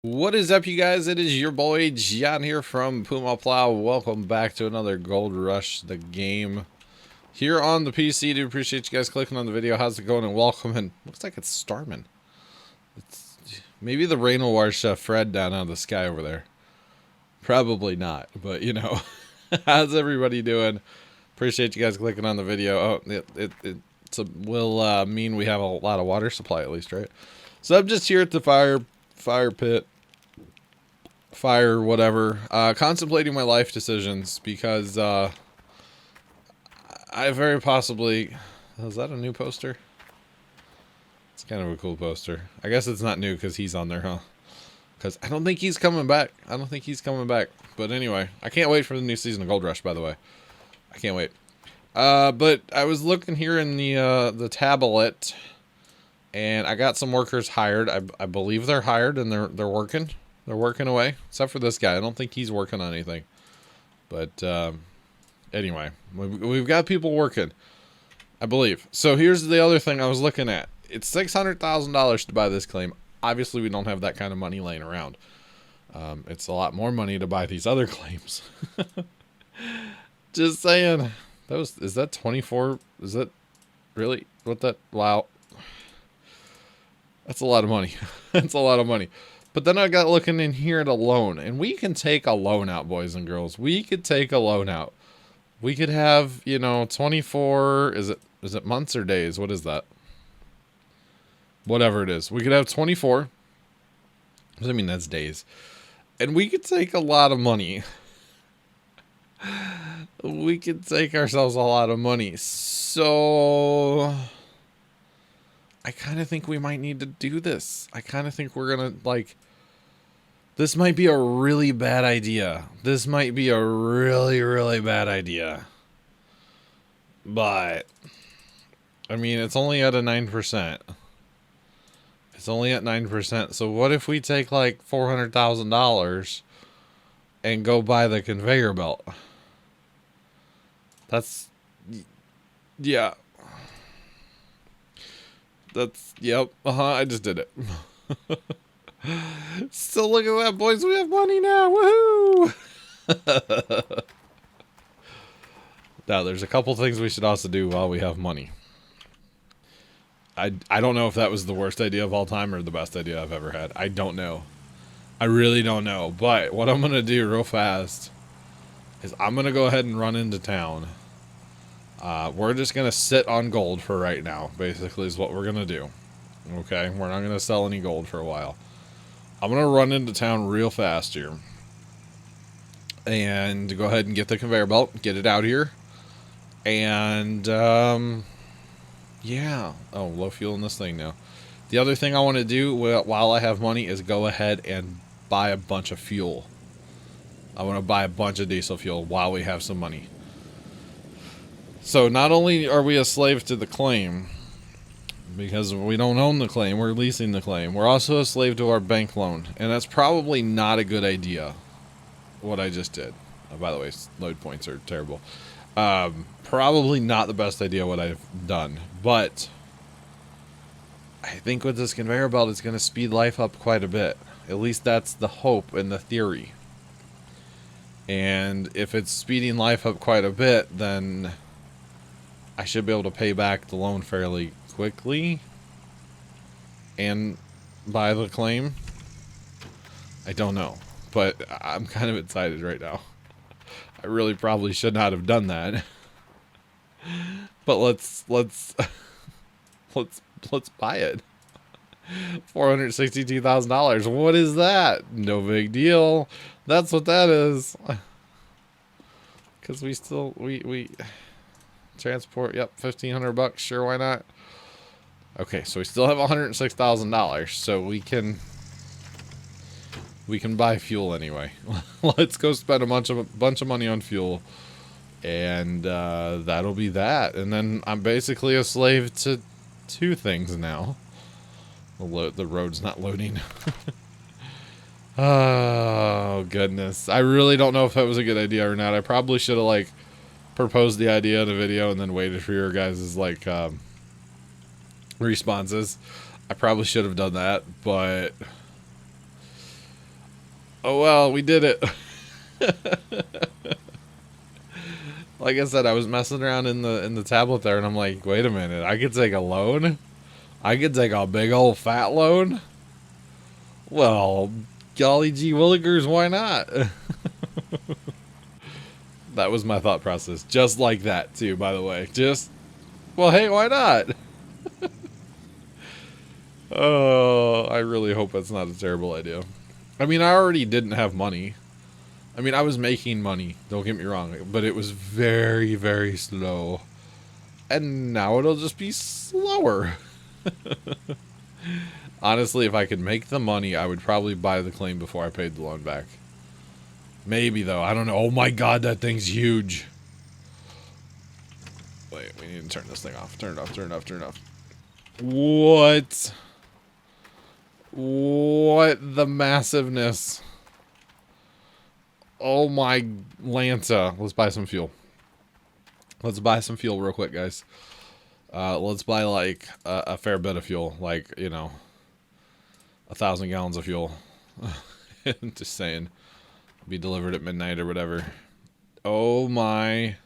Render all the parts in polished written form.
What is up, you guys? It is your boy John here from Puma Plow. Welcome back to another Gold Rush, the game here on the PC. Do appreciate you guys clicking on the video. How's it going? And welcome. And looks like it's storming. It's maybe the rain will wash Fred down out of the sky over there. Probably not, but you know, how's everybody doing? Appreciate you guys clicking on the video. Oh, it will mean we have a lot of water supply at least, right? So I'm just here at the fire pit. Fire, whatever, contemplating my life decisions because I very possibly, is that a new poster? It's kind of a cool poster. I guess it's not new because he's on there, huh? Because I don't think he's coming back. But anyway, I can't wait for the new season of Gold Rush, by the way. I can't wait. But I was looking here in the tablet, and I got some workers hired. I believe they're hired and they're working. They're working away, except for this guy. I don't think he's working on anything. But anyway, we've got people working, I believe. So here's the other thing I was looking at. It's $600,000 to buy this claim. Obviously, we don't have that kind of money laying around. It's a lot more money to buy these other claims. Just saying. Is that 24? Is that really? Wow. That's a lot of money. That's a lot of money. But then I got looking in here at a loan, and we can take a loan out, boys and girls. We could take a loan out. We could have, 24, is it months or days? What is that? Whatever it is. We could have 24. I mean, that's days. And we could take a lot of money. We could take ourselves a lot of money. So I kind of think we might need to do this. I kind of think we're going to, this might be a really bad idea. This might be a really, really bad idea. But, I mean, it's only at a 9%. It's only at 9%. So what if we take like $400,000 and go buy the conveyor belt? Yeah. Yep. I just did it. So look at that, boys. We have money now. Woohoo! Now, there's a couple things we should also do while we have money. I don't know if that was the worst idea of all time or the best idea I've ever had. I don't know. I really don't know. But what I'm going to do real fast is I'm going to go ahead and run into town. We're just going to sit on gold for right now, basically, is what we're going to do. Okay? We're not going to sell any gold for a while. I'm going to run into town real fast here. And go ahead and get the conveyor belt. Get it out here. And, yeah. Oh, low fuel in this thing now. The other thing I want to do while I have money is go ahead and buy a bunch of fuel. I want to buy a bunch of diesel fuel while we have some money. So not only are we a slave to the claim, because we don't own the claim, we're leasing the claim, we're also a slave to our bank loan. And that's probably not a good idea, what I just did. Oh, by the way, load points are terrible. Probably not the best idea what I've done. But I think with this conveyor belt, it's going to speed life up quite a bit. At least that's the hope and the theory. And if it's speeding life up quite a bit, then I should be able to pay back the loan fairly quickly and buy the claim. I don't know, but I'm kind of excited right now. I really probably should not have done that. But let's buy it. $462,000. What is that? No big deal. That's what that is. Because we transport. Yep, $1,500. Sure, why not? Okay, so we still have $106,000, so we can buy fuel anyway. Let's go spend a bunch of money on fuel, and that'll be that. And then I'm basically a slave to two things now. The road's not loading. Oh goodness, I really don't know if that was a good idea or not. I probably should have proposed the idea in a video and then waited for your guys' responses. I probably should have done that, but Oh well, we did it. Like I said, I was messing around in the tablet there, and I'm like, wait a minute, I could take a loan? I could take a big old fat loan? Well, golly gee willikers, why not? That was my thought process. Just like that, too, by the way. Just, well, hey, why not? Oh, I really hope that's not a terrible idea. I mean, I already didn't have money. I mean, I was making money, don't get me wrong, but it was very, very slow. And now it'll just be slower. Honestly, if I could make the money, I would probably buy the claim before I paid the loan back. Maybe, though. I don't know. Oh my god, that thing's huge. Wait, we need to turn this thing off. Turn it off, turn it off, turn it off. What? What the massiveness? Oh my Lanta. Let's buy some fuel. Let's buy some fuel real quick, guys. Let's buy like a fair bit of fuel. Like, you know, 1,000 gallons of fuel. Just saying. Be delivered at midnight or whatever. Oh my.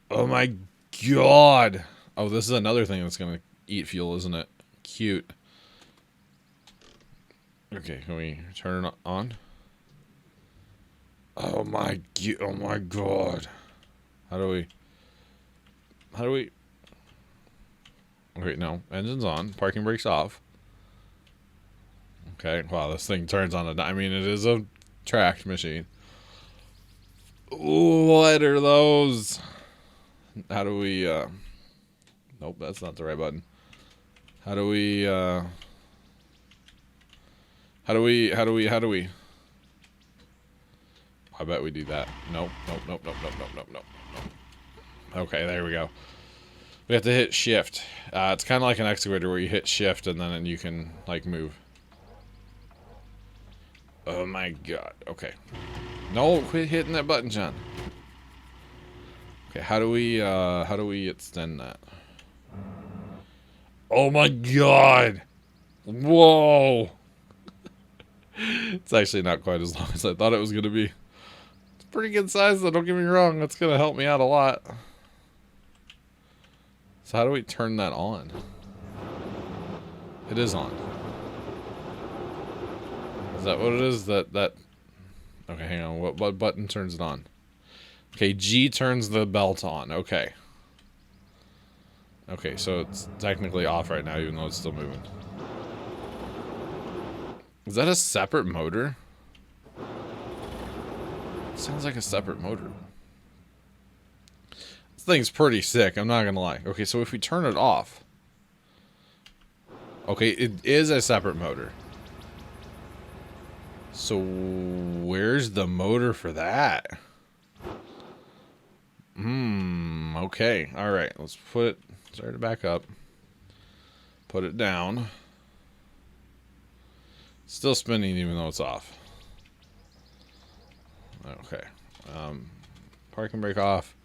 Oh my god. Oh, this is another thing that's going to eat fuel, isn't it? Cute. Okay, can we turn it on? Oh my god. How do we... Wait, no. Engine's on. Parking brake's off. Okay, wow, this thing turns on a... I mean, it is a tracked machine. Ooh, what are those? How do we, Nope, that's not the right button. How do we... How do we... I bet we do that. Nope. Okay, there we go. We have to hit shift. It's kind of like an excavator where you hit shift and then you can, like, move. Oh my god. Okay. No, quit hitting that button, John. Okay, how do we extend that? Oh my god! Whoa! It's actually not quite as long as I thought it was going to be. It's pretty good size, though, don't get me wrong. That's going to help me out a lot. So how do we turn that on? It is on. Is that what it is? That... Okay, hang on. What button turns it on? Okay, G turns the belt on. Okay. Okay, so it's technically off right now, even though it's still moving. Is that a separate motor? Sounds like a separate motor. This thing's pretty sick, I'm not gonna lie. Okay, so if we turn it off... Okay, it is a separate motor. So where's the motor for that? Okay. Alright, let's put it... Start it back up. Put it down. Still spinning even though it's off. Okay. Parking brake off.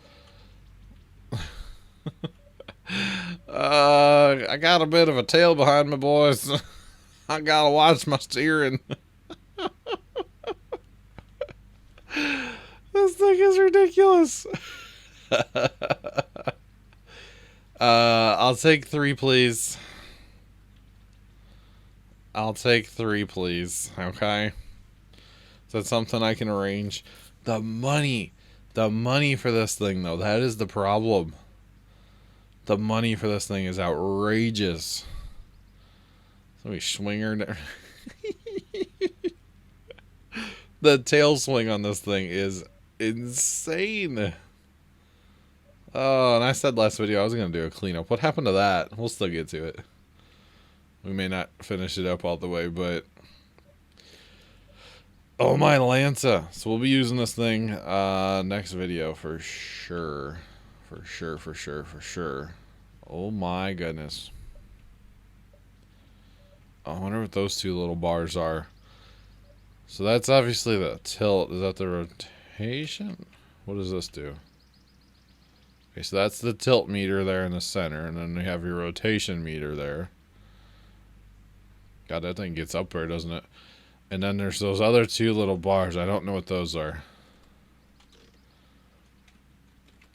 I got a bit of a tail behind me, boys. I gotta watch my steering. This thing is ridiculous. I'll take 3, please. I'll take 3, please. Okay? Is that something I can arrange? The money for this thing, though, that is the problem. The money for this thing is outrageous. So we swing her down. The tail swing on this thing is insane. Oh, and I said last video I was going to do a cleanup. What happened to that? We'll still get to it. We may not finish it up all the way, but... Oh my Lanta. So we'll be using this thing next video for sure. For sure. Oh my goodness. I wonder what those 2 little bars are. So that's obviously the tilt. Is that the rotation? What does this do? Okay, so that's the tilt meter there in the center, and then we have your rotation meter there. God, that thing gets up there, doesn't it? And then there's those other two little bars. I don't know what those are.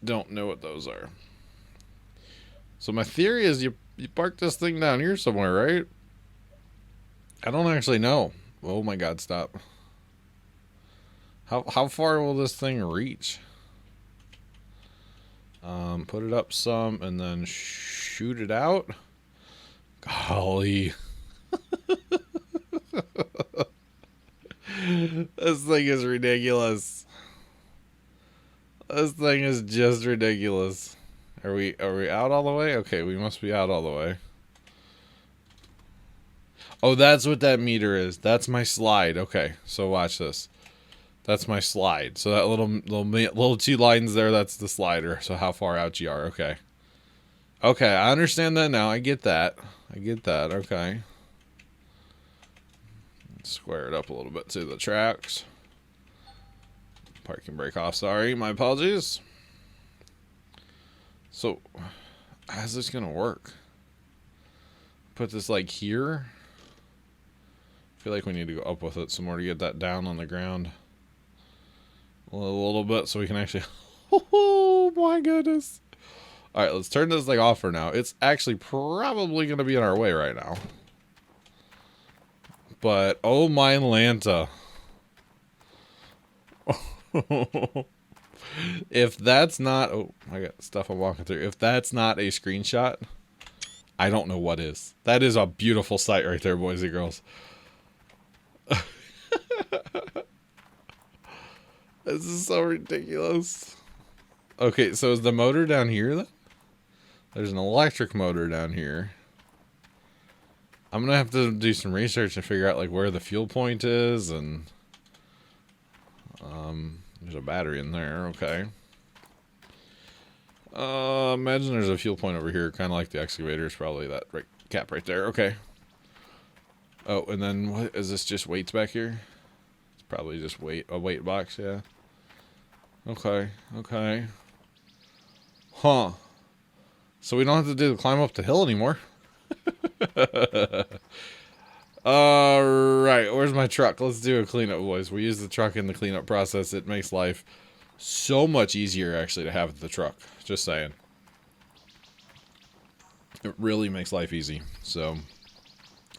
Don't know what those are. So my theory is you park this thing down here somewhere, right? I don't actually know. Oh my god, stop. How far will this thing reach? Put it up some and then shoot it out. Golly. This thing is ridiculous. This thing is just ridiculous. Are we out all the way? Okay, we must be out all the way. Oh, that's what that meter is. That's my slide. Okay, so watch this. That's my slide. So that little two lines there, that's the slider. So how far out you are. Okay. Okay, I understand that now. I get that. Okay. Square it up a little bit to the tracks. Parking brake off. Sorry, my apologies. So, how's this gonna work? Put this like here. I feel like we need to go up with it some more to get that down on the ground. A little bit so we can actually... Oh my goodness. Alright, let's turn this thing off for now. It's actually probably going to be in our way right now. But, oh my Lanta. If that's not... Oh, I got stuff I'm walking through. If that's not a screenshot, I don't know what is. That is a beautiful sight right there, boys and girls. This is so ridiculous. Okay, so is the motor down here then? There's an electric motor down here. I'm gonna have to do some research and figure out like where the fuel point is, and there's a battery in there. Okay. Imagine there's a fuel point over here, kind of like the excavator. Is probably that right cap right there. Okay. Oh, and then what is this? Just weights back here? It's probably just a weight box. Yeah. Okay. Okay. Huh. So we don't have to do the climb up the hill anymore. Alright, where's my truck? Let's do a cleanup, boys. We use the truck in the cleanup process. It makes life so much easier, actually, to have the truck. Just saying. It really makes life easy. So,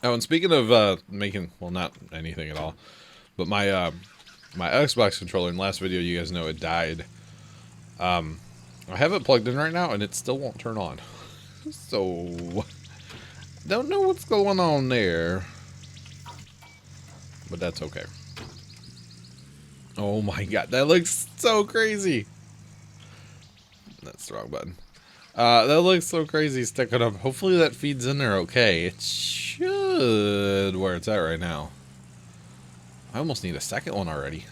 oh, and speaking of making, well, not anything at all, but my my Xbox controller in the last video, you guys know it died. I have it plugged in right now, and it still won't turn on. So, don't know what's going on there. But that's okay. Oh my god, that looks so crazy. That's the wrong button. That looks so crazy sticking up. Hopefully that feeds in there okay. It should where it's at right now. I almost need a second one already.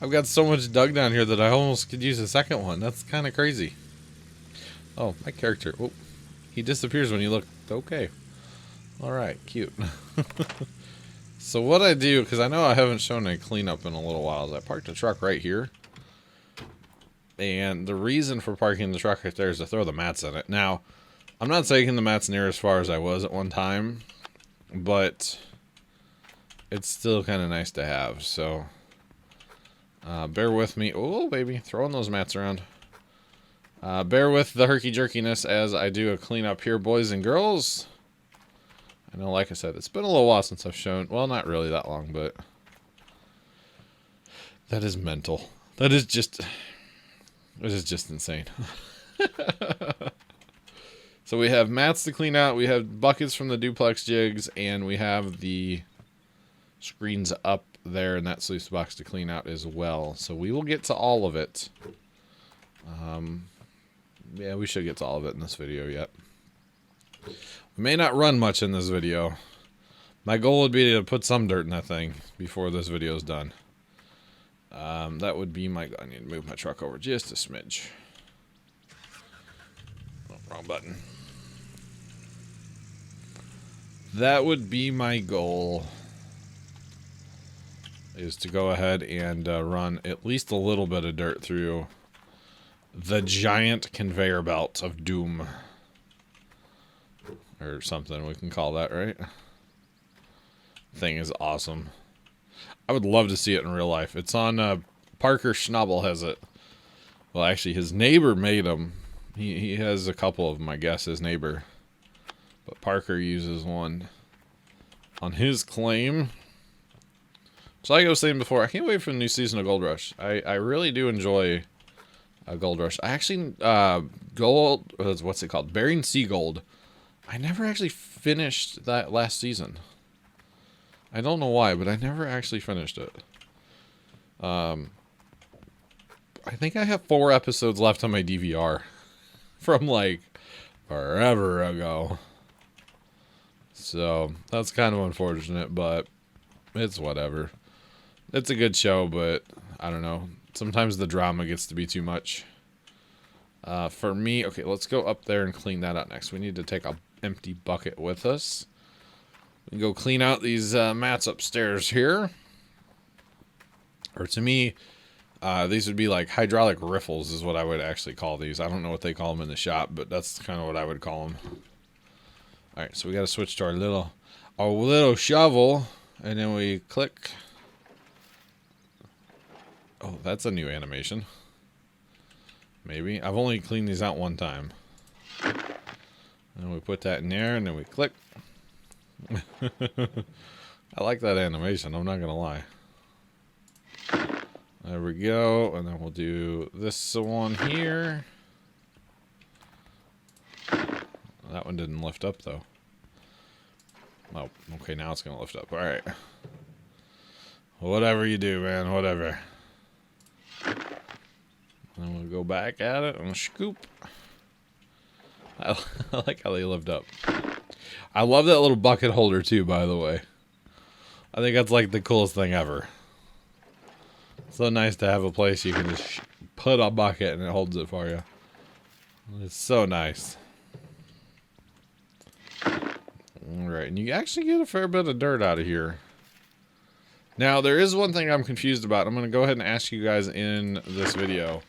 I've got so much dug down here that I almost could use a second one. That's kind of crazy. Oh, my character. Oh, he disappears when you look. Okay. Alright, cute. So what I do, because I know I haven't shown a cleanup in a little while, is I parked the truck right here. And the reason for parking the truck right there is to throw the mats in it. Now, I'm not taking the mats near as far as I was at one time, but it's still kind of nice to have. So, bear with me. Oh, baby, throwing those mats around. Bear with the herky-jerkiness as I do a cleanup here, boys and girls. I know, like I said, it's been a little while since I've shown... Well, not really that long, but... That is mental. That is just... It is just insane. So we have mats to clean out, we have buckets from the duplex jigs, and we have the screens up there in that sluice box to clean out as well. So we will get to all of it. Yeah, we should get to all of it in this video yet. We may not run much in this video. My goal would be to put some dirt in that thing before this video is done. That would be my... I need to move my truck over just a smidge. Oh, wrong button. That would be my goal. Is to go ahead and run at least a little bit of dirt through the giant conveyor belt of doom. Or something we can call that, right? thing is awesome. I would love to see it in real life. It's on, Parker Schnabel has it. Well, actually, his neighbor made them. He has a couple of them, I guess, his neighbor. But Parker uses one on his claim. So like I was saying before, I can't wait for the new season of Gold Rush. I really do enjoy Gold Rush. I actually, Gold, what's it called? Bering Sea Gold. I never actually finished that last season. I don't know why, but I never actually finished it. I think I have 4 episodes left on my DVR from like forever ago. So that's kind of unfortunate, but it's whatever. It's a good show, but I don't know. Sometimes the drama gets to be too much. For me, okay, let's go up there and clean that out next. We need to take a empty bucket with us. We can go clean out these mats upstairs here. Or to me, these would be like hydraulic riffles is what I would actually call these. I don't know what they call them in the shop, but that's kind of what I would call them. All right, so we got to switch to our little shovel, and then we click. Oh, that's a new animation. Maybe. I've only cleaned these out one time. And we put that in there, and then we click. I like that animation, I'm not going to lie. There we go, and then we'll do this one here. That one didn't lift up, though. Oh, okay, now it's going to lift up. All right. Whatever you do, man, whatever. And we'll go back at it and scoop. I like how they lift up. I love that little bucket holder, too, by the way. I think that's like the coolest thing ever. It's so nice to have a place you can just put a bucket and it holds it for you. It's so nice. Alright, and you actually get a fair bit of dirt out of here. Now, there is one thing I'm confused about. I'm going to go ahead and ask you guys in this video.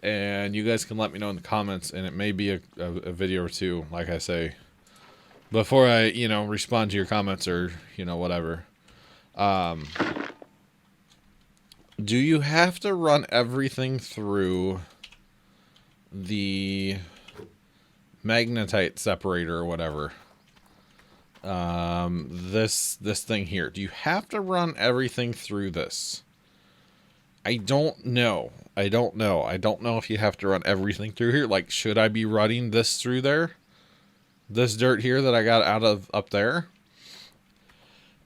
And you guys can let me know in the comments, and it may be a video or two, like I say, before I, respond to your comments or, whatever. Do you have to run everything through the magnetite separator or whatever? This thing here. Do you have to run everything through this? I don't know. I don't know if you have to run everything through here. Like, should I be running this through there? This dirt here that I got out of up there?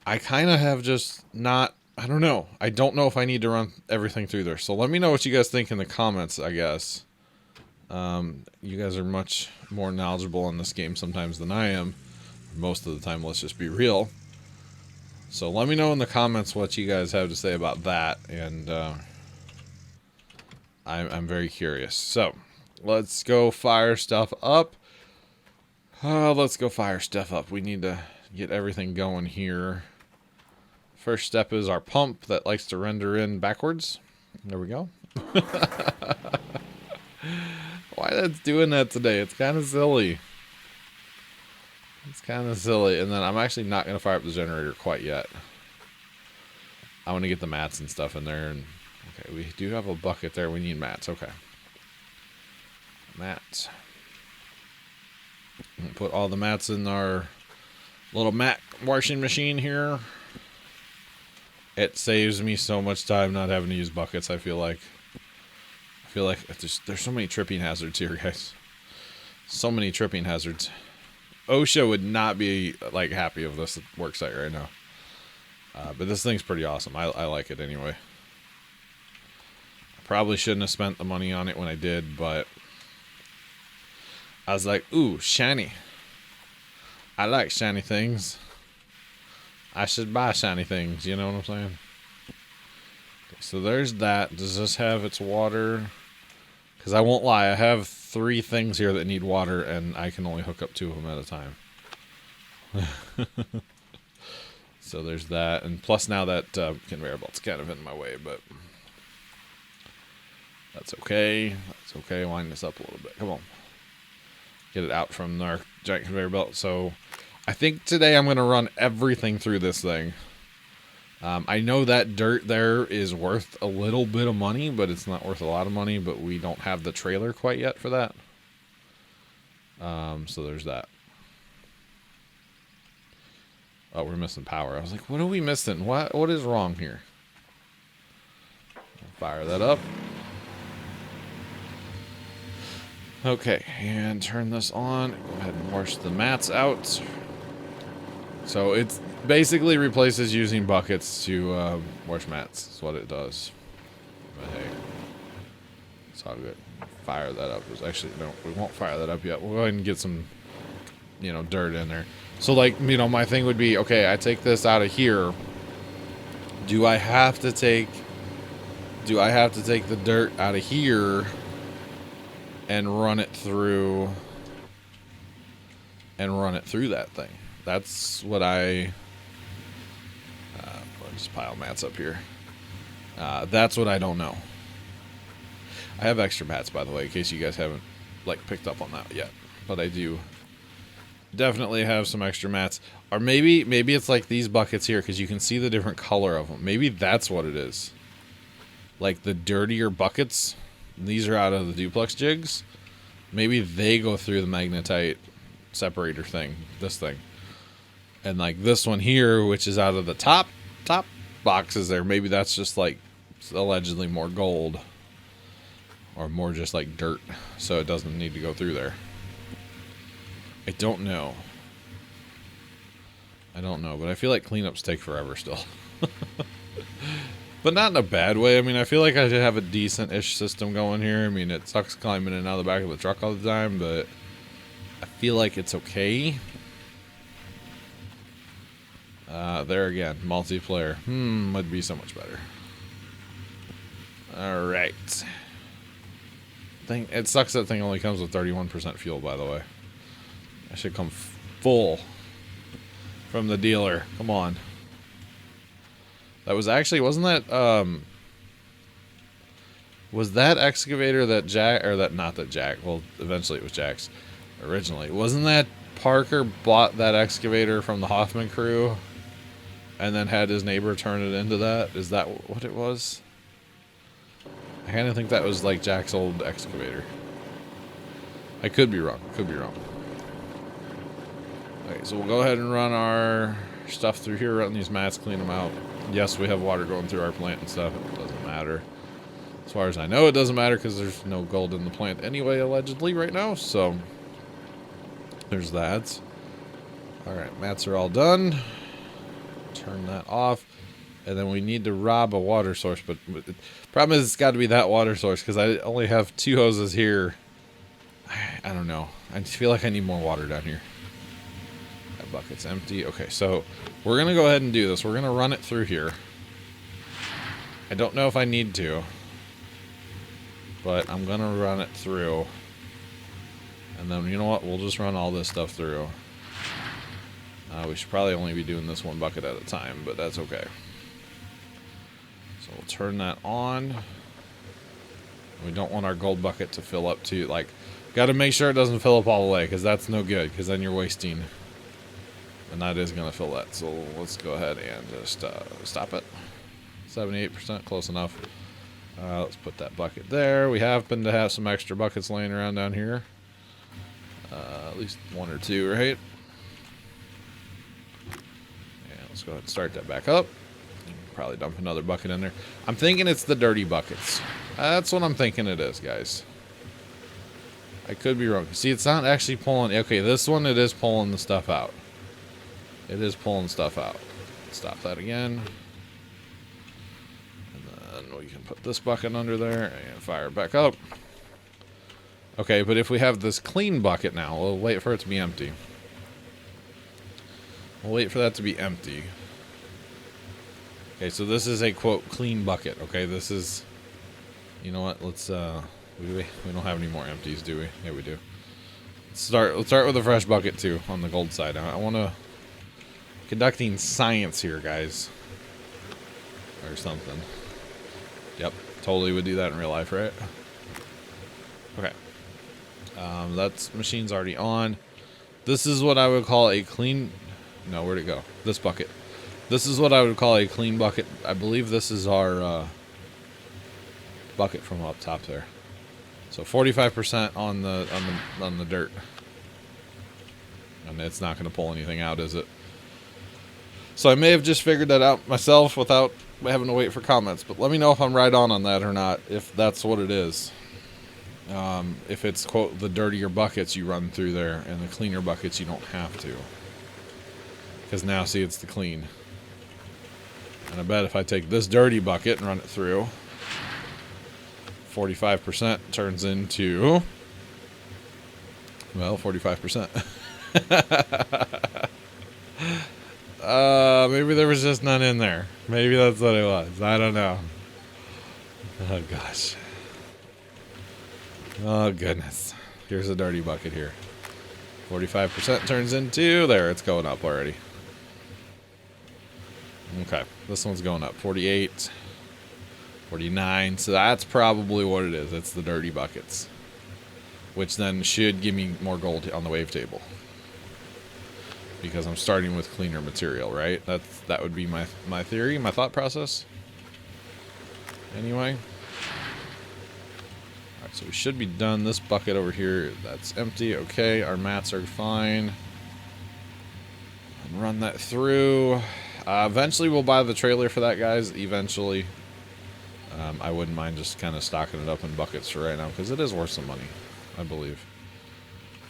I kind of have just not... I don't know. I don't know if I need to run everything through there. So let me know what you guys think in the comments, I guess. You guys are much more knowledgeable on this game sometimes than I am. Most of the time, let's just be real. So let me know in the comments what you guys have to say about that. And I'm very curious. So let's go fire stuff up. Let's go fire stuff up. We need to get everything going here. First step is our pump that likes to render in backwards. There we go. Why that's doing that today? It's kind of silly. It's kind of silly. And then I'm actually not going to fire up the generator quite yet. I want to get the mats and stuff in there. And okay, we do have a bucket there. We need mats. Okay. Mats. Put all the mats in our little mat washing machine here. It saves me so much time not having to use buckets, I feel like. There's so many tripping hazards here, guys. So many tripping hazards. OSHA would not be like happy with this work site right now. But this thing's pretty awesome. I like it anyway. I probably shouldn't have spent the money on it when I did, but I was like, ooh, shiny. I like shiny things. I should buy shiny things, you know what I'm saying? Okay, so there's that. Does this have its water? Because I won't lie, I have 3 things here that need water, and I can only hook up 2 of them at a time. So there's that. And plus now that conveyor belt's kind of in my way, but that's okay. That's okay. Wind this up a little bit. Come on. Get it out from our giant conveyor belt. So I think today I'm going to run everything through this thing. I know that dirt there is worth a little bit of money, but it's not worth a lot of money, but we don't have the trailer quite yet for that. So there's that. Oh, we're missing power. I was like, what are we missing? What is wrong here? Fire that up. Okay, and turn this on. Go ahead and wash the mats out. So it's basically replaces using buckets to wash mats. That's what it does. But hey, it's all good. Fire that up. Actually, no, we won't fire that up yet. We'll go ahead and get some, dirt in there. So, like, my thing would be, okay, I take this out of here. Do I have to take the dirt out of here and run it through that thing? That's what I'll just pile mats up here. That's what I don't know. I have extra mats, by the way, in case you guys haven't picked up on that yet. But I do definitely have some extra mats. Or maybe it's like these buckets here, because you can see the different color of them. Maybe that's what it is. Like the dirtier buckets, these are out of the duplex jigs. Maybe they go through the magnetite separator thing, this thing. And like this one here, which is out of the top boxes there, maybe that's just like allegedly more gold. Or more just like dirt, so it doesn't need to go through there. I don't know, but I feel like cleanups take forever still. But not in a bad way. I mean, I feel like I should have a decent-ish system going here. I mean, it sucks climbing in and out of the back of the truck all the time, but I feel like it's okay. There again, multiplayer. Would be so much better. Alright. It sucks that thing only comes with 31% fuel, by the way. I should come full from the dealer. Come on. That was actually, wasn't that, was that excavator that Jack, or that, not that Jack, well, eventually it was Jack's originally. Wasn't that Parker bought that excavator from the Hoffman crew and then had his neighbor turn it into that? Is that what it was? I kind of think that was like Jack's old excavator. I could be wrong. Okay, so we'll go ahead and run our stuff through here, run these mats, clean them out. Yes, we have water going through our plant and stuff. It doesn't matter. As far as I know, it doesn't matter because there's no gold in the plant anyway, allegedly, right now. So, there's that. Alright, mats are all done. Turn that off. And then we need to rob a water source. But the problem is it's got to be that water source because I only have 2 hoses here. I don't know. I just feel like I need more water down here. That bucket's empty. Okay, so we're going to go ahead and do this. We're going to run it through here. I don't know if I need to. But I'm going to run it through. And then, you know what? We'll just run all this stuff through. We should probably only be doing this one bucket at a time, but that's okay. So we'll turn that on. We don't want our gold bucket to fill up too. Like, got to make sure it doesn't fill up all the way, because that's no good, because then you're wasting. And that is going to fill that. So let's go ahead and just stop it. 78%, close enough. Let's put that bucket there. We happen to have some extra buckets laying around down here. At least 1 or 2, right? Yeah, let's go ahead and start that back up. Probably dump another bucket in there. I'm thinking it's the dirty buckets. That's what I'm thinking it is, guys. I could be wrong. See, it's not actually pulling. Okay, this one, it is pulling the stuff out. It is pulling stuff out. Stop that again. And then we can put this bucket under there and fire it back up. Okay, but if we have this clean bucket now, we'll wait for it to be empty. We'll wait for that to be empty. Okay, so this is a, quote, clean bucket. Okay, this is... You know what? Let's, we don't have any more empties, do we? Yeah, we do. Let's start with a fresh bucket, too, on the gold side. I want to... Conducting science here, guys. Or something. Yep, totally would do that in real life, right? Okay. That's machine's already on. This is what I would call a clean... No, where'd it go? This bucket. This is what I would call a clean bucket. I believe this is our bucket from up top there. So 45% on the dirt. And it's not going to pull anything out, is it? So I may have just figured that out myself without having to wait for comments. But let me know if I'm right on that or not, if that's what it is. If it's, quote, the dirtier buckets you run through there, and the cleaner buckets you don't have to. Because now, see, it's the clean. And I bet if I take this dirty bucket and run it through, 45% turns into, well, 45%. Maybe there was just none in there. Maybe that's what it was. I don't know. Oh, gosh. Oh, goodness. Here's a dirty bucket here. 45% turns into... There, it's going up already. Okay, this one's going up. 48. 49. So that's probably what it is. It's the dirty buckets. Which then should give me more gold on the wave table. Because I'm starting with cleaner material, right? That would be my theory, my thought process. Anyway. Alright, so we should be done. This bucket over here, that's empty. Okay, our mats are fine. And run that through. Eventually we'll buy the trailer for that, guys. Eventually. I wouldn't mind just kind of stocking it up in buckets for right now, because it is worth some money, I believe.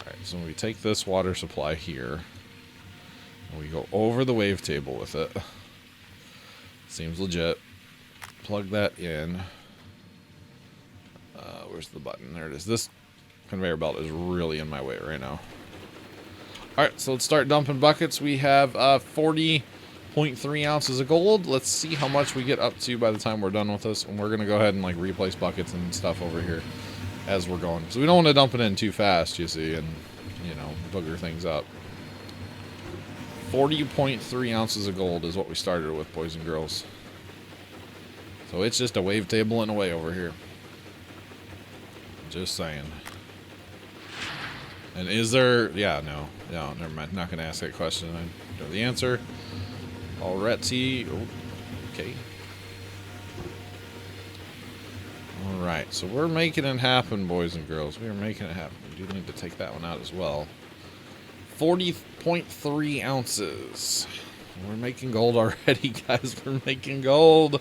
Alright, so we take this water supply here. And we go over the wave table with it. Seems legit. Plug that in. Where's the button? There it is. This conveyor belt is really in my way right now. Alright, so let's start dumping buckets. We have 40.3 ounces of gold. Let's see how much we get up to by the time we're done with this. And we're going to go ahead and like replace buckets and stuff over here as we're going. So we don't want to dump it in too fast, you see, and, you know, booger things up. 40.3 ounces of gold is what we started with, boys and girls. So it's just a wave table and away over here. Just saying. And is there... Yeah, no, never mind. Not going to ask that question. I know the answer. Already. Oh, okay. Alright, so we're making it happen, boys and girls. We are making it happen. We do need to take that one out as well. 40.3 ounces. We're making gold already, guys. We're making gold.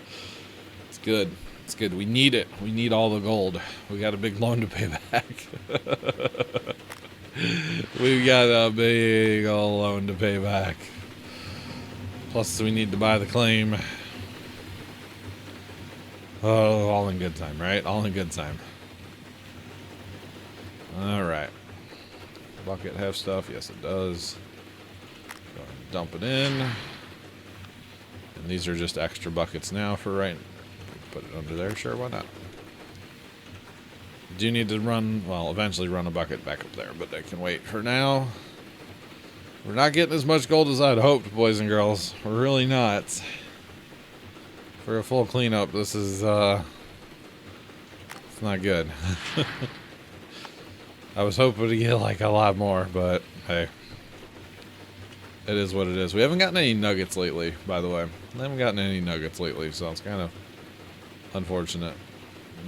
It's good. It's good. We need it. We need all the gold. We got a big loan to pay back. We got a big old loan to pay back. Plus, we need to buy the claim. Oh, all in good time, right? All in good time. Alright. Bucket have stuff? Yes, it does. Go ahead and dump it in. And these are just extra buckets now for right. Put it under there. Sure, why not? Do need to run, well, eventually run a bucket back up there, but I can wait for now. We're not getting as much gold as I'd hoped, boys and girls. We're really not. For a full cleanup, this is, it's not good. I was hoping to get like a lot more, but hey, it is what it is. We haven't gotten any nuggets lately, by the way. I haven't gotten any nuggets lately, so it's kind of unfortunate.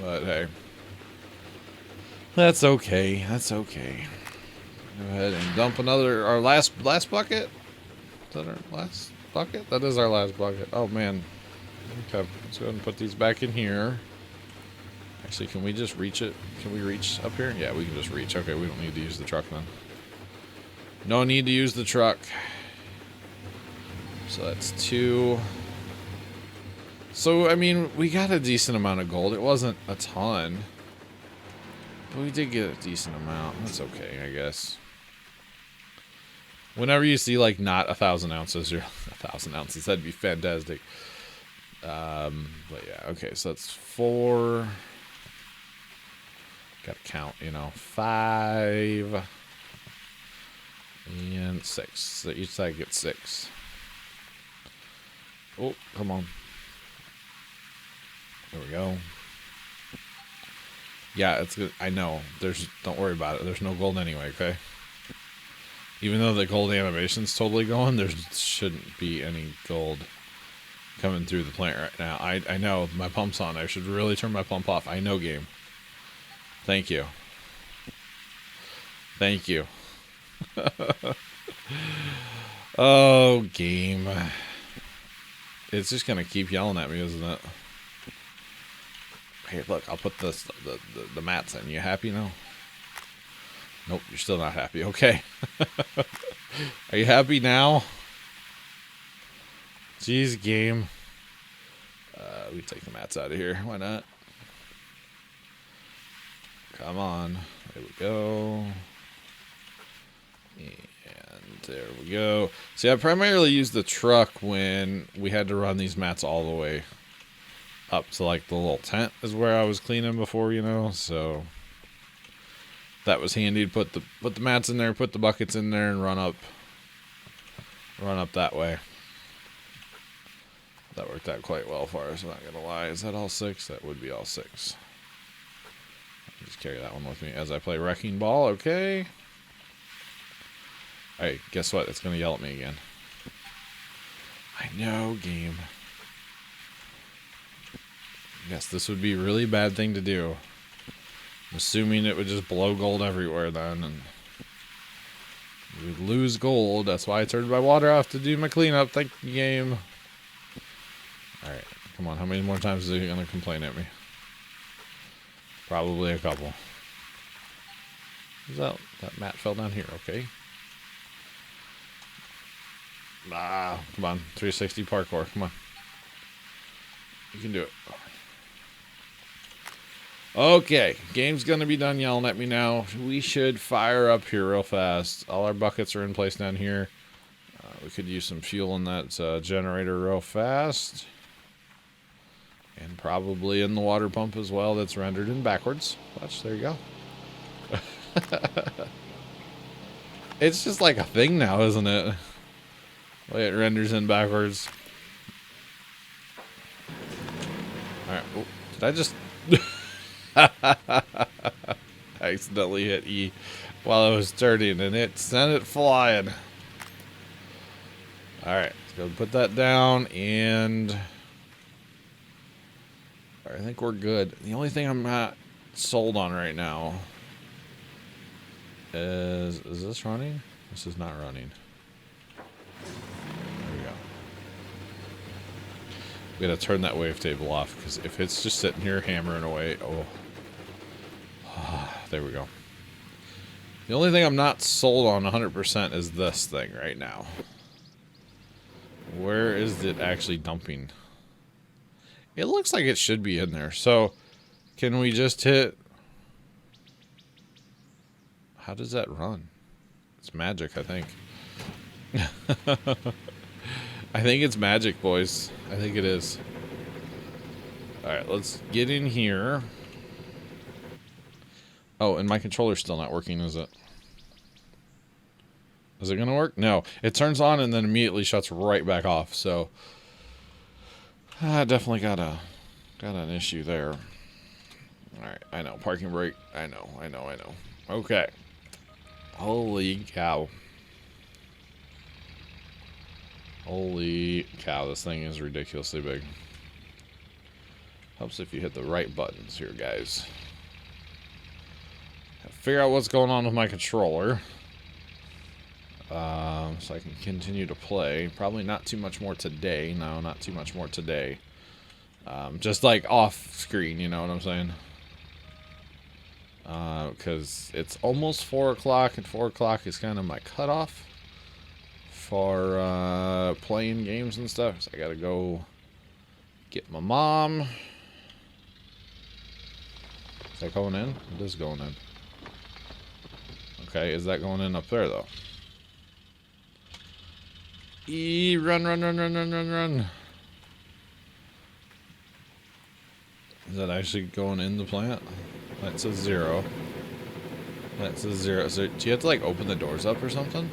But hey, that's okay. That's okay. Go ahead and dump our last bucket. Is that our last bucket? That is our last bucket. Oh man. Okay, let's go ahead and put these back in here. Actually, can we just reach it? Can we reach up here? Yeah, we can just reach. Okay, we don't need to use the truck then. No need to use the truck. So that's 2. So, I mean, we got a decent amount of gold. It wasn't a ton. But we did get a decent amount. That's okay, I guess. Whenever you see, like, not 1,000 ounces, you're 1,000 ounces. That'd be fantastic. But yeah, okay, so that's 4... Gotta count, you know. 5 and 6. So each side gets 6. Oh, come on. There we go. Yeah, it's good. I know. Don't worry about it. There's no gold anyway, okay? Even though the gold animation's totally going, there shouldn't be any gold coming through the plant right now. I know, my pump's on. I should really turn my pump off. I know, game. Thank you. Thank you. Oh, game. It's just gonna keep yelling at me, isn't it? Hey, look, I'll put the mats in. You happy now? Nope, you're still not happy. Okay. Are you happy now? Jeez, game. We take the mats out of here. Why not? Come on. There we go. And there we go. See, I primarily used the truck when we had to run these mats all the way up to like the little tent is where I was cleaning before, you know, so that was handy to put the mats in there, put the buckets in there, and run up that way. That worked out quite well for us, I'm not gonna lie. Is that all 6? That would be all 6. I'll just carry that one with me as I play Wrecking Ball, okay? Alright, guess what? It's gonna yell at me again. I know, game. Yes, this would be a really bad thing to do. I'm assuming it would just blow gold everywhere then, and we would lose gold. That's why I turned my water off to do my cleanup. Thank you, game. Alright, come on. How many more times is he going to complain at me? Probably a couple. That mat fell down here, okay. Ah, come on. 360 parkour, come on. You can do it. Okay, game's gonna be done yelling at me now. We should fire up here real fast. All our buckets are in place down here. We could use some fuel in that generator real fast. And probably in the water pump as well that's rendered in backwards. Watch, there you go. It's just like a thing now, isn't it? The way it renders in backwards. Alright, oh, did I just... I accidentally hit E while I was turning and it sent it flying. Alright, let's go put that down and I think we're good. The only thing I'm not sold on right now is this running? This is not running. There we go. We gotta turn that wavetable off because if it's just sitting here hammering away, oh. There we go. The only thing I'm not sold on 100% is this thing right now. Where is it actually dumping? It looks like it should be in there. So, can we just hit... How does that run? It's magic, I think. I think it's magic, boys. I think it is. Alright, let's get in here. Oh, and my controller's still not working, is it? Is it gonna work? No. It turns on and then immediately shuts right back off, so... I definitely got an issue there. Alright, I know. Parking brake. I know. Okay. Holy cow. Holy cow, this thing is ridiculously big. Helps if you hit the right buttons here, guys. Figure out what's going on with my controller. So I can continue to play. Probably not too much more today. No, not too much more today. Just like off screen, you know what I'm saying? Because it's almost 4 o'clock, and 4 o'clock is kind of my cutoff for playing games and stuff. So I gotta go get my mom. Is that going in? It is going in. Okay, is that going in up there, though? Run. Is that actually going in the plant? That says 0. That says 0. So, do you have to, like, open the doors up or something?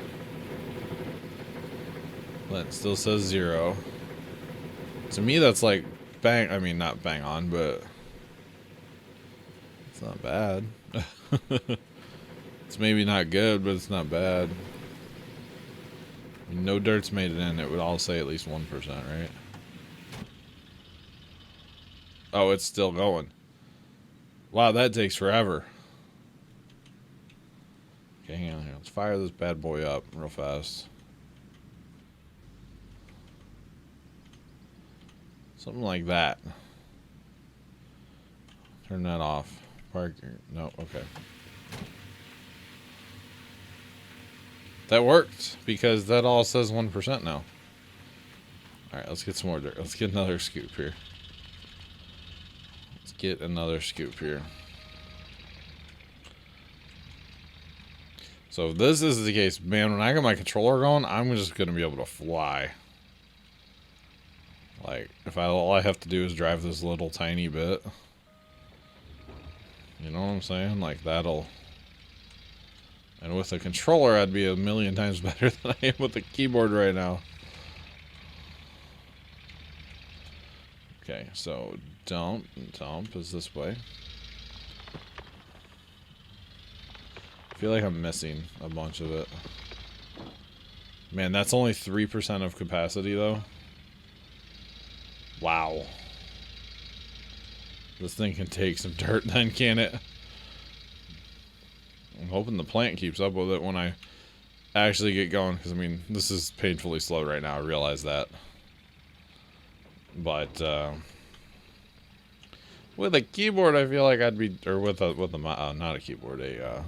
That still says 0. To me, that's like bang... I mean, not bang on, but... It's not bad. It's maybe not good, but it's not bad. No dirt's made it in. It would all say at least 1%, right? Oh, it's still going. Wow, that takes forever. Okay, hang on here. Let's fire this bad boy up real fast. Something like that. Turn that off. Parker. No, okay. That worked because that all says 1% now. Alright, let's get some more dirt. Let's get another scoop here. Let's get another scoop here. So if this is the case, man, when I get my controller going, I'm just going to be able to fly. Like, if all I have to do is drive this little tiny bit. You know what I'm saying? Like, that'll... And with a controller, I'd be a million times better than I am with the keyboard right now. Okay, so dump is this way. I feel like I'm missing a bunch of it. Man, that's only 3% of capacity, though. Wow. This thing can take some dirt then, can it? I'm hoping the plant keeps up with it when I actually get going. Because, I mean, this is painfully slow right now. I realize that. But, with a keyboard, I feel like I'd be... Or with a not a keyboard, a,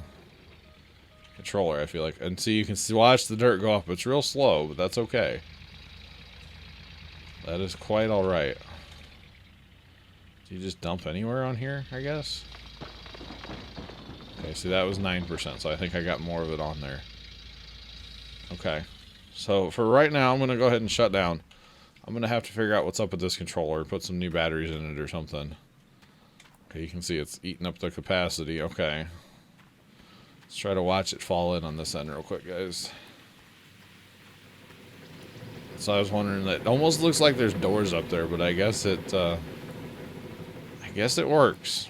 controller, I feel like. And see, you can watch the dirt go up. It's real slow, but that's okay. That is quite alright. Do you just dump anywhere on here, I guess? Okay, see, that was 9%, so I think I got more of it on there. Okay. So, for right now, I'm going to go ahead and shut down. I'm going to have to figure out what's up with this controller, put some new batteries in it or something. Okay, you can see it's eating up the capacity. Okay. Let's try to watch it fall in on this end real quick, guys. So I was wondering, that it almost looks like there's doors up there, but I guess it works.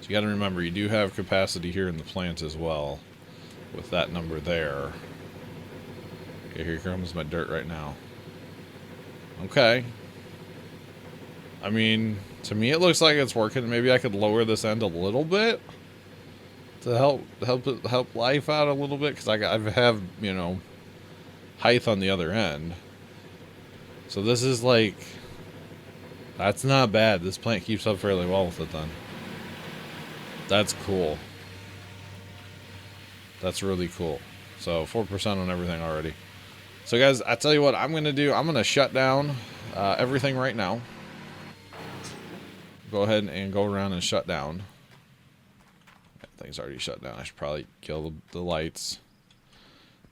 So you got to remember, you do have capacity here in the plant as well, with that number there. Okay, here comes my dirt right now. Okay. I mean, to me it looks like it's working. Maybe I could lower this end a little bit to help life out a little bit, because I have, you know, height on the other end. So this is like, that's not bad. This plant keeps up fairly well with it then. That's cool. That's really cool. So 4% on everything already. So guys, I tell you what I'm gonna do. I'm gonna shut down everything right now. Go ahead and go around and shut down. That thing's already shut down. I should probably kill the lights.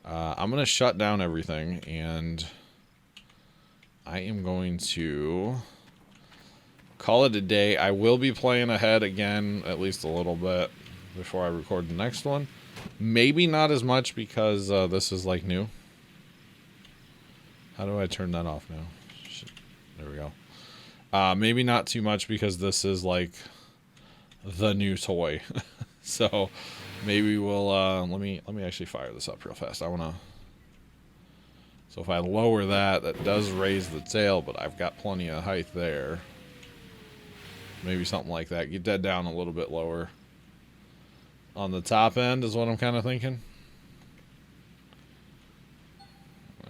I'm going to shut down everything, and I am going to call it a day. I will be playing ahead again, at least a little bit, before I record the next one. Maybe not as much because this is like new. How do I turn that off now? There we go. Maybe not too much because this is like the new toy. So maybe we'll let me actually fire this up real fast. I want to. So if I lower that, that does raise the tail, but I've got plenty of height there. Maybe something like that. Get that down a little bit lower. On the top end is what I'm kind of thinking.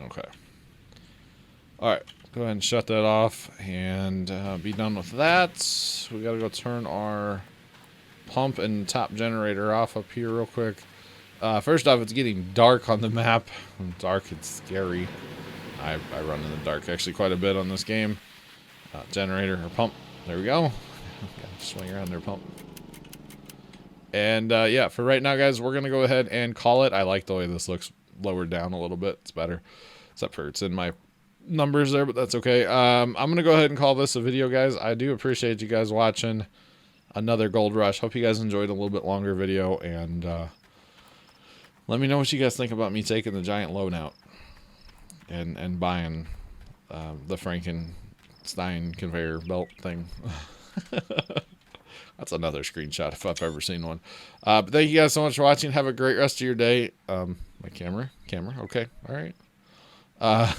Okay. All right. Go ahead and shut that off and be done with that. We got to go turn our pump and top generator off up here real quick. First off, it's getting dark on the map. Dark and scary. I run in the dark actually quite a bit on this game. Generator or pump. There we go. Swing around there, pump. And yeah, for right now, guys, we're going to go ahead and call it. I like the way this looks lowered down a little bit. It's better. Except for it's in my numbers there, but that's okay. I'm gonna go ahead and call this a video, guys. I do appreciate you guys watching another Gold Rush. Hope you guys enjoyed a little bit longer video, and let me know what you guys think about me taking the giant load out and buying the Frankenstein conveyor belt thing. That's another screenshot if I've ever seen one. But thank you guys so much for watching. Have a great rest of your day. My camera. Okay. All right. Uh,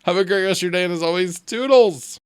have a great rest of your day, and as always, toodles!